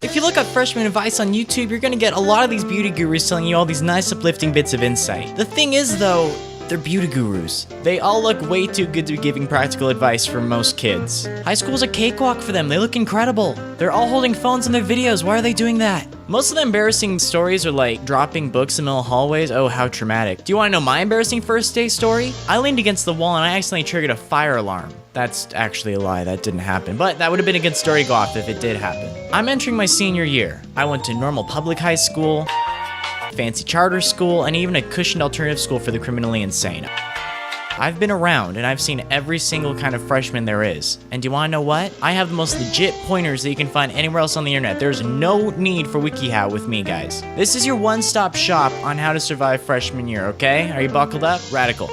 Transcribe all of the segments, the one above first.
If you look up freshman advice on YouTube, you're gonna get a lot of these beauty gurus telling you all these nice uplifting bits of insight. The thing is though, they're beauty gurus. They all look way too good to be giving practical advice for most kids. High school's a cakewalk for them, they look incredible. They're all holding phones in their videos, why are they doing that? Most of the embarrassing stories are like dropping books in the middle hallways. Oh, how traumatic. Do you wanna know my embarrassing first day story? I leaned against the wall and I accidentally triggered a fire alarm. That's actually a lie, that didn't happen, but that would have been a good story to go off if it did happen. I'm entering my senior year. I went to normal public high school, fancy charter school, and even a cushioned alternative school for the criminally insane. I've been around and I've seen every single kind of freshman there is. And do you wanna know what? I have the most legit pointers that you can find anywhere else on the internet. There's no need for WikiHow with me, guys. This is your one-stop shop on how to survive freshman year, okay? Are you buckled up? Radical.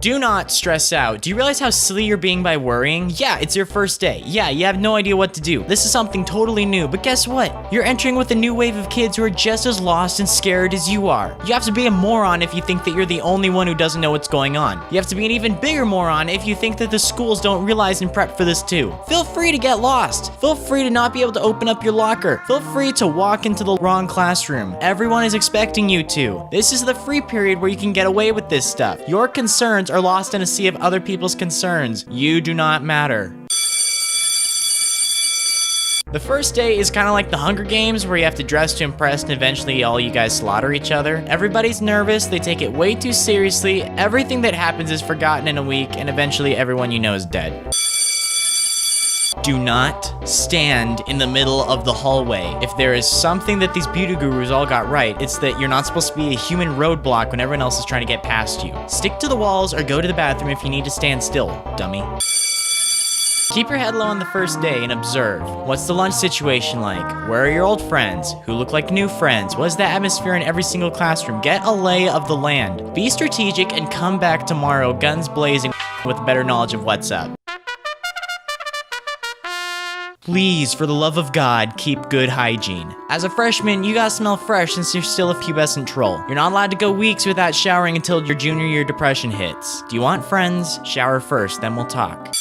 Do not stress out. Do you realize how silly you're being by worrying? Yeah, it's your first day. Yeah, you have no idea what to do. This is something totally new, but guess what? You're entering with a new wave of kids who are just as lost and scared as you are. You have to be a moron if you think that you're the only one who doesn't know what's going on. You have to be an even bigger moron if you think that the schools don't realize and prep for this too. Feel free to get lost. Feel free to not be able to open up your locker. Feel free to walk into the wrong classroom. Everyone is expecting you to. This is the free period where you can get away with this stuff. Your concerns are lost in a sea of other people's concerns. You do not matter. The first day is kind of like the Hunger Games where you have to dress to impress and eventually all you guys slaughter each other. Everybody's nervous, they take it way too seriously, everything that happens is forgotten in a week, and eventually everyone you know is dead. Do not stand in the middle of the hallway. If there is something that these beauty gurus all got right, it's that you're not supposed to be a human roadblock when everyone else is trying to get past you. Stick to the walls or go to the bathroom if you need to stand still, dummy. Keep your head low on the first day and observe. What's the lunch situation like? Where are your old friends? Who look like new friends? What is the atmosphere in every single classroom? Get a lay of the land. Be strategic and come back tomorrow guns blazing with better knowledge of what's up. Please, for the love of God, keep good hygiene. As a freshman, you gotta smell fresh since you're still a pubescent troll. You're not allowed to go weeks without showering until your junior year depression hits. Do you want friends? Shower first, then we'll talk.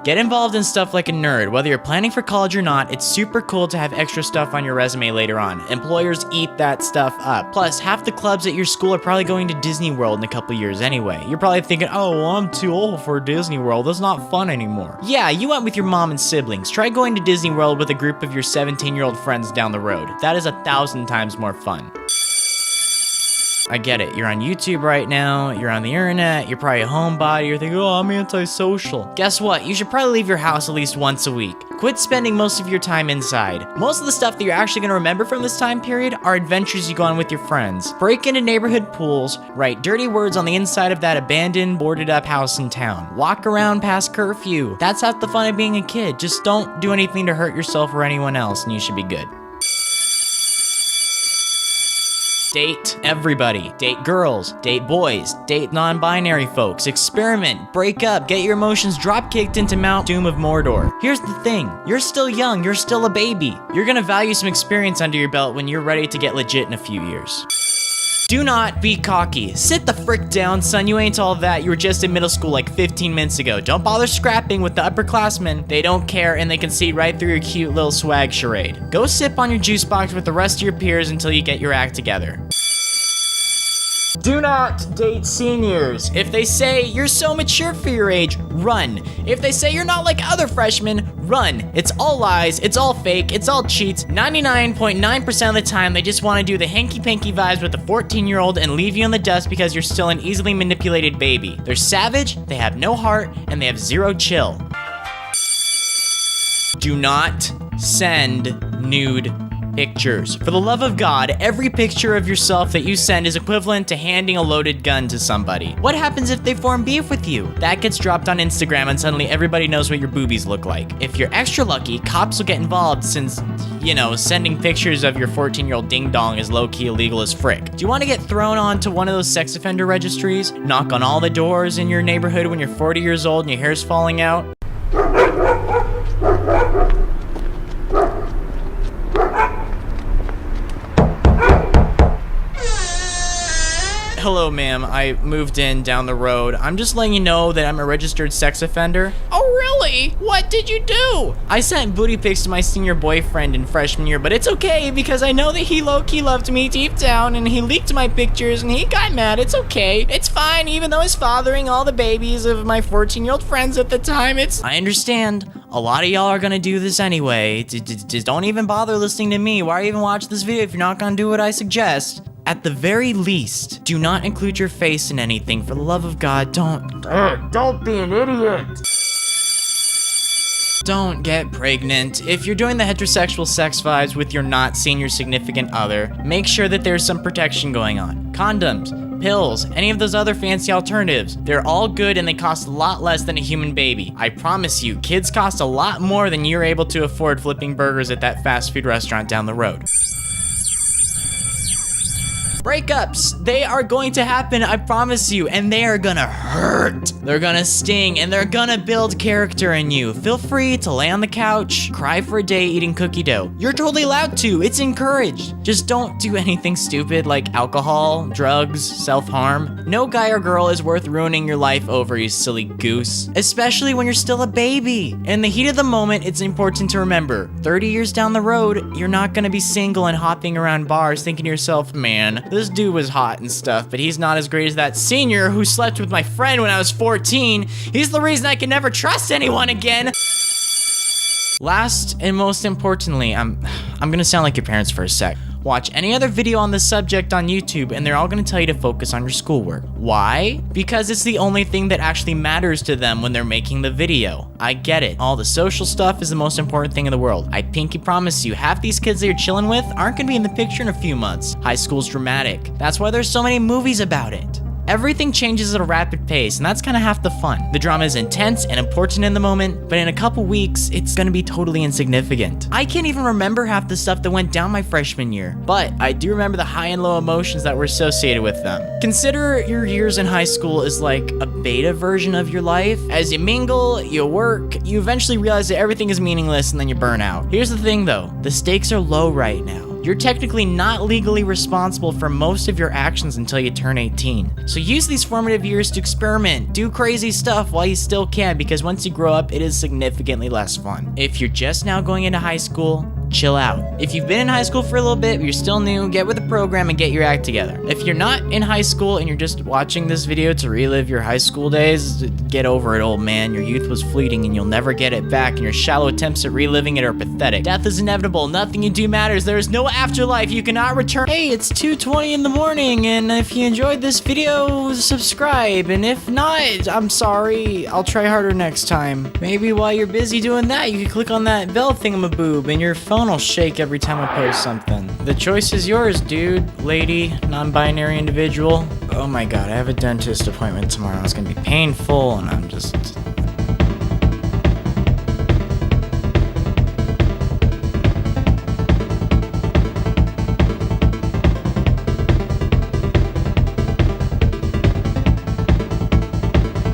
Get involved in stuff like a nerd. Whether you're planning for college or not, it's super cool to have extra stuff on your resume later on. Employers eat that stuff up. Plus, half the clubs at your school are probably going to Disney World in a couple years anyway. You're probably thinking, oh, well, I'm too old for Disney World. That's not fun anymore. Yeah, you went with your mom and siblings. Try going to Disney World with a group of your 17-year-old friends down the road. That is 1,000 times more fun. I get it, you're on YouTube right now, you're on the internet, you're probably a homebody, you're thinking, oh, I'm antisocial. Guess what? You should probably leave your house at least once a week. Quit spending most of your time inside. Most of the stuff that you're actually gonna remember from this time period are adventures you go on with your friends. Break into neighborhood pools, write dirty words on the inside of that abandoned, boarded up house in town. Walk around past curfew. That's half the fun of being a kid. Just don't do anything to hurt yourself or anyone else and you should be good. Date everybody. Date girls, date boys, date non-binary folks, experiment, break up, get your emotions drop-kicked into Mount Doom of Mordor. Here's the thing, you're still young, you're still a baby. You're gonna value some experience under your belt when you're ready to get legit in a few years. Do not be cocky. Sit the frick down, son. You ain't all that. You were just in middle school like 15 minutes ago. Don't bother scrapping with the upperclassmen. They don't care and they can see right through your cute little swag charade. Go sip on your juice box with the rest of your peers until you get your act together. Do not date seniors. If they say you're so mature for your age, run. If they say you're not like other freshmen, run. It's all lies, it's all fake, it's all cheats. 99.9% of the time, they just want to do the hanky-panky vibes with a 14-year-old and leave you in the dust because you're still an easily manipulated baby. They're savage, they have no heart, and they have zero chill. Do not send nude pictures. For the love of God, every picture of yourself that you send is equivalent to handing a loaded gun to somebody. What happens if they form beef with you? That gets dropped on Instagram and suddenly everybody knows what your boobies look like. If you're extra lucky, cops will get involved since, you know, sending pictures of your 14-year-old ding-dong is low-key illegal as frick. Do you want to get thrown onto one of those sex offender registries? Knock on all the doors in your neighborhood when you're 40 years old and your hair's falling out? Hello, ma'am. I moved in down the road. I'm just letting you know that I'm a registered sex offender. Oh, really? Really? What did you do? I sent booty pics to my senior boyfriend in freshman year, but it's okay because I know that he low-key loved me deep down and he leaked my pictures and he got mad. It's okay. It's fine, even though he's fathering all the babies of my 14-year-old friends at the time. I understand. A lot of y'all are gonna do this anyway. Just don't even bother listening to me. Why even watch this video if you're not gonna do what I suggest? At the very least, do not include your face in anything. For the love of God, don't be an idiot. Don't get pregnant. If you're doing the heterosexual sex vibes with your not senior significant other, make sure that there's some protection going on. Condoms, pills, any of those other fancy alternatives. They're all good and they cost a lot less than a human baby. I promise you, kids cost a lot more than you're able to afford flipping burgers at that fast food restaurant down the road. Breakups, they are going to happen, I promise you, and they are gonna hurt. They're gonna sting, and they're gonna build character in you. Feel free to lay on the couch, cry for a day eating cookie dough. You're totally allowed to, it's encouraged. Just don't do anything stupid like alcohol, drugs, self-harm. No guy or girl is worth ruining your life over, you silly goose. Especially when you're still a baby. In the heat of the moment, it's important to remember, 30 years down the road, you're not gonna be single and hopping around bars thinking to yourself, man, this dude was hot and stuff, but he's not as great as that senior who slept with my friend when I was 14. He's the reason I can never trust anyone again. Last and most importantly, I'm gonna sound like your parents for a sec. Watch any other video on this subject on YouTube and they're all gonna tell you to focus on your schoolwork. Why? Because it's the only thing that actually matters to them when they're making the video. I get it. All the social stuff is the most important thing in the world. I pinky promise you, half these kids that you're chilling with aren't gonna be in the picture in a few months. High school's dramatic. That's why there's so many movies about it. Everything changes at a rapid pace, and that's kind of half the fun. The drama is intense and important in the moment, but in a couple weeks, it's gonna be totally insignificant. I can't even remember half the stuff that went down my freshman year, but I do remember the high and low emotions that were associated with them. Consider your years in high school as like a beta version of your life. As you mingle, you work, you eventually realize that everything is meaningless and then you burn out. Here's the thing though, the stakes are low right now. You're technically not legally responsible for most of your actions until you turn 18. So use these formative years to experiment, do crazy stuff while you still can, because once you grow up, it is significantly less fun. If you're just now going into high school, chill out. If you've been in high school for a little bit, but you're still new, get with the program and get your act together. If you're not in high school and you're just watching this video to relive your high school days, get over it, old man. Your youth was fleeting and you'll never get it back, and your shallow attempts at reliving it are pathetic. Death is inevitable. Nothing you do matters. There is no afterlife. You cannot return. Hey, it's 2:20 in the morning, and if you enjoyed this video, subscribe. And if not, I'm sorry. I'll try harder next time. Maybe while you're busy doing that, you can click on that bell thingamaboob and your phone will shake every time I post something. The choice is yours, dude, lady, non-binary individual. Oh my god, I have a dentist appointment tomorrow. It's gonna be painful and I'm just